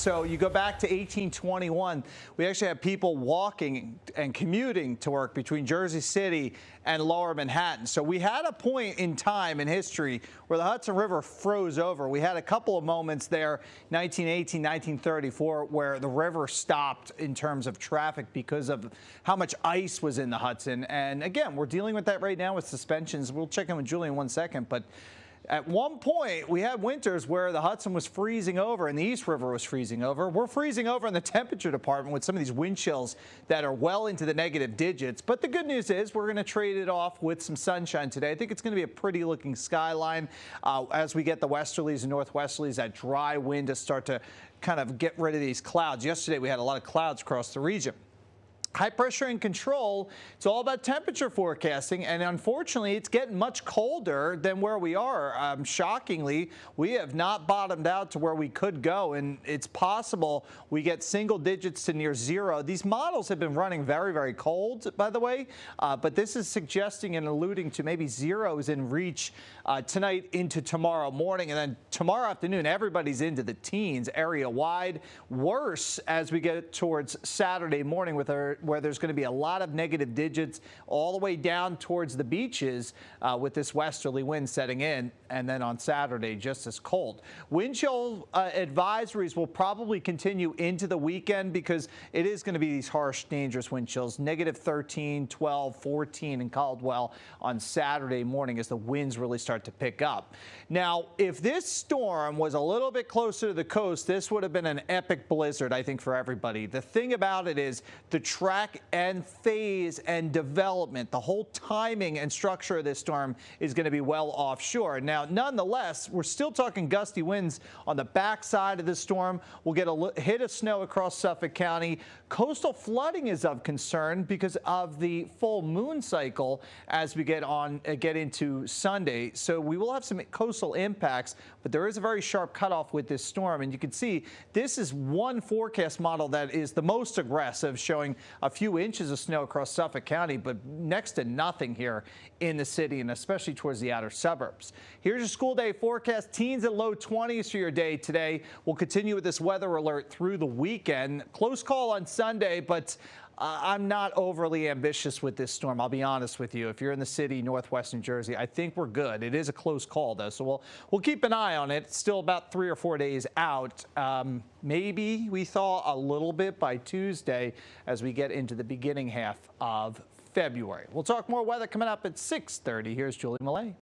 So you go back to 1821, we actually have people walking and commuting to work between Jersey City and Lower Manhattan. So we had a point in time in history where the Hudson River froze over. We had a couple of moments there, 1918, 1934, where the river stopped in terms of traffic because of how much ice was in the Hudson. And again, we're dealing with that right now with suspensions. We'll check in with Julie in 1 second, but at one point, we had winters where the Hudson was freezing over and the East River was freezing over. We're freezing over in the temperature department with some of these wind chills that are well into the negative digits. But the good news is we're going to trade it off with some sunshine today. I think it's going to be a pretty looking skyline as we get the westerlies and northwesterlies, that dry wind to start to kind of get rid of these clouds. Yesterday, we had a lot of clouds across the region. High pressure in control, it's all about temperature forecasting, and unfortunately, it's getting much colder than where we are. Shockingly, we have not bottomed out to where we could go, and it's possible we get single digits to near zero. These models have been running very, very cold, by the way, but this is suggesting and alluding to maybe zeros in reach tonight into tomorrow morning, and then tomorrow afternoon, everybody's into the teens area-wide. Worse as we get towards Saturday morning where there's going to be a lot of negative digits all the way down towards the beaches with this westerly wind setting in, and then on Saturday just as cold. Wind chill advisories will probably continue into the weekend because it is going to be these harsh, dangerous wind chills, negative 13, 12, 14 in Caldwell on Saturday morning as the winds really start to pick up. Now, if this storm was a little bit closer to the coast, this would have been an epic blizzard, I think, for everybody. The thing about it is the track and phase and development, the whole timing and structure of this storm is going to be well offshore. Now, nonetheless, we're still talking gusty winds on the backside of the storm. We'll get a hit of snow across Suffolk County. Coastal flooding is of concern because of the full moon cycle as we get into Sunday. So we will have some coastal impacts, but there is a very sharp cutoff with this storm. And you can see this is one forecast model that is the most aggressive, showing a few inches of snow across Suffolk County, but next to nothing here in the city, and especially towards the outer suburbs. Here's your school day forecast. Teens at low 20s for your day today. We'll continue with this weather alert through the weekend. Close call on Sunday, but I'm not overly ambitious with this storm. I'll be honest with you. If you're in the city, northwest New Jersey, I think we're good. It is a close call, though, so we'll keep an eye on it. It's still about 3 or 4 days out. Maybe we thaw a little bit by Tuesday as we get into the beginning half of February. We'll talk more weather coming up at 6:30. Here's Julie Millay.